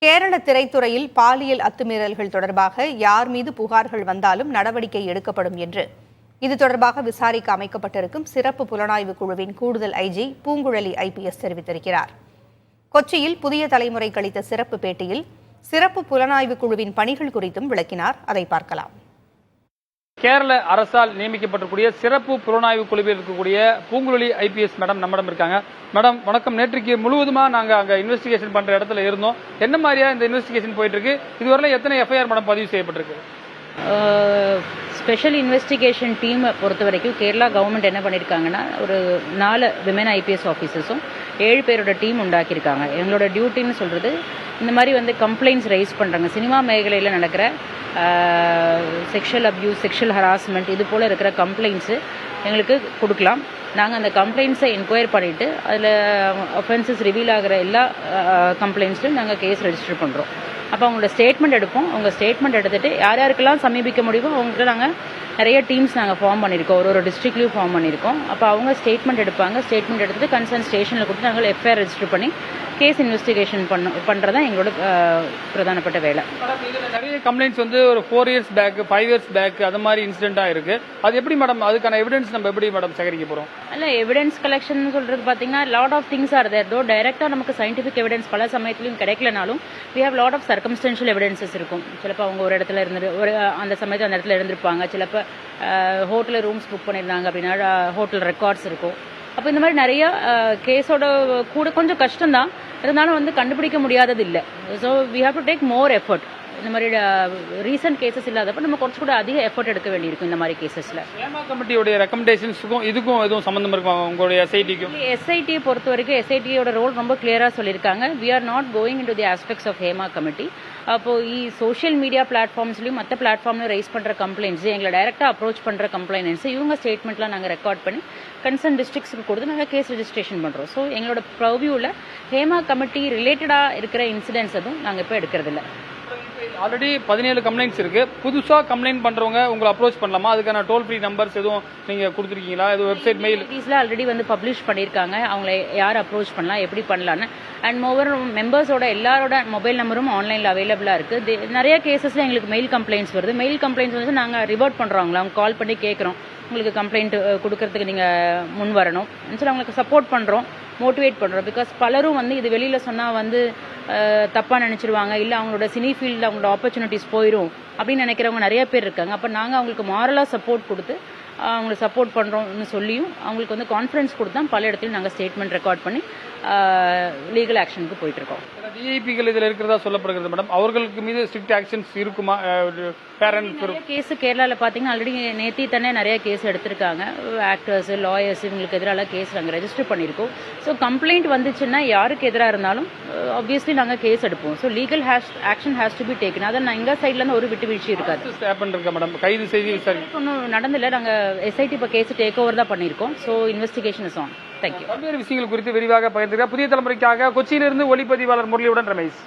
கேரள திரைத்துறையில் பாலியல் அத்துமீறல்கள் தொடர்பாக யார் மீது புகார்கள் வந்தாலும் நடவடிக்கை எடுக்கப்படும் என்று இது தொடர்பாக விசாரிக்க அமைக்கப்பட்டிருக்கும் சிறப்பு புலனாய்வு குழுவின் கூடுதல் ஐஜி பூங்குழலி IPS தெரிவித்திருக்கிறார். கொச்சியில் புதிய தலைமுறைக்கு அளித்த சிறப்பு பேட்டியில் சிறப்பு புலனாய்வு குழுவின் பணிகள் குறித்தும் விளக்கினார். அதை பார்க்கலாம். கேரள அரசால் நியமிக்கப்பட்டிருக்கூடிய சிறப்பு புலனாய்வு குழுவில் இருக்கக்கூடிய பூங்குழலி IPS மேடம் நம்மிடம் இருக்காங்க. மேடம் வணக்கம். நேற்றுக்கு முழுவதுமா நாங்க அங்க இன்வெஸ்டிகேஷன் பண்ற இடத்துல இருந்தோம். என்ன மாதிரியா இந்த இன்வெஸ்டிகேஷன் போயிட்டு இருக்கு? இதுவரை எத்தனை FIR மேடம் பதிவு செய்யப்பட்டிருக்கு? ஸ்பெஷல் இன்வெஸ்டிகேஷன் டீம் பொறுத்த வரைக்கும் கேரளா கவர்மெண்ட் என்ன பண்ணியிருக்காங்கன்னா ஒரு 4 விமன் IPS ஆஃபீஸர்ஸும் 7 பேரோட டீம் உண்டாக்கியிருக்காங்க. எங்களோட டியூட்டின்னு சொல்கிறது இந்த மாதிரி கம்ப்ளைண்ட்ஸ் ரைஸ் பண்ணுறாங்க. சினிமா மேഖലயில் நடக்கிற செக்ஷுவல் அப்யூஸ், செக்ஷுவல் ஹராஸ்மெண்ட் இது போல் இருக்கிற கம்ப்ளைண்ட்ஸு எங்களுக்கு கொடுக்கலாம். நாங்கள் அந்த கம்ப்ளைண்ட்ஸை என்கொயர் பண்ணிவிட்டு அதில் ஒஃபென்சஸ் ரிவீல் ஆகிற எல்லா கம்ப்ளைண்ட்ஸ்லையும் நாங்கள் கேஸ் ரெஜிஸ்டர் பண்ணுறோம். அப்போ அவங்களோட ஸ்டேட்மெண்ட் எடுப்போம். அவங்க ஸ்டேட்மெண்ட் எடுத்துகிட்டு யார் யாருக்கெல்லாம் சமீபிக்க முடியுமோ அவங்கள்ட்ட நாங்கள் நிறைய டீம்ஸ் நாங்கள் ஃபார்ம் பண்ணியிருக்கோம். ஒரு டிஸ்ட்ரிக்ட்லையும் ஃபார்ம் பண்ணியிருக்கோம். அப்போ அவங்க ஸ்டேட்மெண்ட் எடுப்பாங்க. ஸ்டேட்மெண்ட் எடுத்துகிட்டு கன்சர்ன் ஸ்டேஷனில் கொடுத்து நாங்கள் FIR ரெஜிஸ்டர் பண்ணி கேஸ் இன்வெஸ்டிகேஷன் பண்ணுறதான் எங்களோட பிரதானப்பட்ட வேலை. நிறைய கம்ப்ளைண்ட்ஸ் ஒரு 4 years பேக், 5 years பேக் அது மாதிரி இன்சிடென்ட்டாக இருக்கு. அது எப்படி மேடம் அதுக்கான எவிடன்ஸ் நம்ம எப்படி மேடம் சேகரிக்க போகிறோம்? இல்லை, எவிடன்ஸ் கலெக்ஷன் சொல்கிறது பார்த்தீங்கன்னா lot of things are there. Though டைரெக்டாக நமக்கு சயின்டிஃபிக் எவிடன்ஸ் பல சமயத்துலையும் கிடைக்கலனாலும் we have lot of circumstantial evidences இருக்கும். சிலப்போ அவங்க ஒரு இடத்துல இருந்து அந்த சமயத்தில் அந்த இடத்துல இருந்திருப்பாங்க. சிலப்போ ஹோட்டலில் ரூம்ஸ் புக் பண்ணியிருந்தாங்க அப்படின்னா ஹோட்டல் ரெக்கார்ட்ஸ் இருக்கும். அப்போ இந்த மாதிரி நிறைய கேஸோட கூட கொஞ்சம் கஷ்டம்தான், இருந்தாலும் கண்டுபிடிக்க முடியாதது இல்லை. So we have to take more effort. இந்த மாதிரி ரீசன்ட் கேசஸ் இல்லாதப்ப நம்ம கொஞ்சம் கூட அதிக எஃபர்ட் எடுக்க வேண்டியிருக்கும் இந்த மாதிரி கேசஸ்ல. ஹேமா கமிட்டியோட ரெக்கமெண்டேஷன்ஸுக்கும் இதுக்கும் எதுவும் சம்பந்தம் இருக்கும் உங்களுடைய SITக்கும்? SITயை பொறுத்த வரைக்கும் SITயோட ரோல் ரொம்ப கிளியரா சொல்லியிருக்காங்க. We are not going into the aspects of Hema committee. அப்போ சோஷியல் மீடியா பிளாட்ஃபார்ம்ஸ்லையும் மற்ற பிளாட்ஃபார்ம்லையும் ரைஸ் பண்ணுற கம்ப்ளைண்ட்ஸ், எங்களை டைரெக்டாக அப்ரோச் பண்ணுற கம்ப்ளைண்ட்ஸ் இவங்க ஸ்டேட்மெண்ட்லாம் நாங்கள் ரெக்கார்ட் பண்ணி கன்சர்ன் டிஸ்ட்ரிக்ட்ஸ்க்கு கொடுத்து நாங்கள் கேஸ் ரெஜிஸ்ட்ரேஷன் பண்ணுறோம். ஸோ எங்களோட ப்ரவ்யூவில் ஹேமா கமிட்டி ரிலேட்டடாக இருக்கிற இன்சிடென்ட்ஸ் எதுவும் நாங்கள் இப்போ எடுக்கிறதில்ல. ஆல்ரெடி 17 கம்ப்ளைண்ட்ஸ் இருக்கு. புதுசா கம்ப்ளைண்ட் பண்றவங்க உங்களை அப்ரோச் பண்ணலாமா? அதுக்கான டோல் ஃப்ரீ நம்பர்ஸ் எதுவும் நீங்க கொடுத்துருக்கீங்களா? இது வெப்சைட் மெயில் ஆல்ரெடி பப்ளிஷ் பண்ணியிருக்காங்க. அவங்களை யார் அப்ரோச் பண்ணலாம், எப்படி பண்ணலான்னு. அண்ட் மோவர் மெம்பர்ஸோட எல்லாரோட மொபைல் நம்பரும் ஆன்லைனில் அவைலபிளாக இருக்குது. நிறைய கேசஸில் எங்களுக்கு மெயில் கம்ப்ளைண்ட்ஸ் வருது. மெயில் கம்ப்ளைண்ட்ஸ் நாங்கள் ரிவர்ட் பண்ணுறோங்களா, அவங்க கால் பண்ணி கேட்குறோம் உங்களுக்கு கம்ப்ளைண்ட் கொடுக்கறதுக்கு நீங்கள் முன் வரணும் சொல்லி அவங்களுக்கு சப்போர்ட் பண்ணுறோம், மோட்டிவேட் பண்ணுறோம். பிகாஸ் பலரும் இது வெளியில் சொன்னால் தப்பாக நினச்சிருவாங்க, இல்லை அவங்களோட சினி ஃபீல்டில் அவங்களோட ஆப்பர்ச்சுனிட்டிஸ் போயிடும் அப்படின்னு நினைக்கிறவங்க நிறைய பேர் இருக்காங்க. அப்போ நாங்கள் அவங்களுக்கு மாரலாக சப்போர்ட் கொடுத்து அவங்களுக்கு சப்போர்ட் பண்ணுறோம்னு சொல்லியும் அவங்களுக்கு கான்ஃபரன்ஸ் கொடுத்து தான் பல இடத்துலையும் நாங்கள் ஸ்டேட்மெண்ட் ரெக்கார்ட் பண்ணி லீகல் ஆக்ஷனுக்கு போயிட்டுருக்கோம். விஐபிகள் இதில் இருக்கிறதா சொல்லப்படுகிறது மேடம். அவர்களுக்கு மீது ஸ்ட்ரிக்ட் ஆக்ஷன்ஸ் இருக்குமா? கேஸ் கேரளாவில் பார்த்தீங்கன்னா ஆல்ரெடி நேத்தி தானே நிறைய கேஸ் எடுத்திருக்காங்க. ஆக்டர்ஸ், லாயர்ஸ் இவங்களுக்கு எதிராக கேஸ் நாங்கள் ரெஜிஸ்டர் பண்ணியிருக்கோம். ஸோ கம்ப்ளைண்ட் வந்துச்சுன்னா யாருக்கு எதிராக இருந்தாலும் ஆப்வியஸ்லி நாங்கள் கேஸ் எடுப்போம். So legal action has to be taken. அதை எங்கள் சைட்லேருந்து ஒரு விட்டு வீழ்ச்சி இருக்காது. மேடம் கைது செய்தி ஒன்றும் நடந்தில்லை. நாங்கள் SIT இப்போ கேஸ் டேக் ஓவர் தான் பண்ணியிருக்கோம். So investigation is on. Thank you. பல்வேறு விஷயங்கள் குறித்து விரிவாக பகிர்ந்துக்கிறார் புதிய தலைமுறைக்காக கொச்சியிலிருந்து ஒளிப்பதிவாளர் முரளியுடன் ரமேஷ்.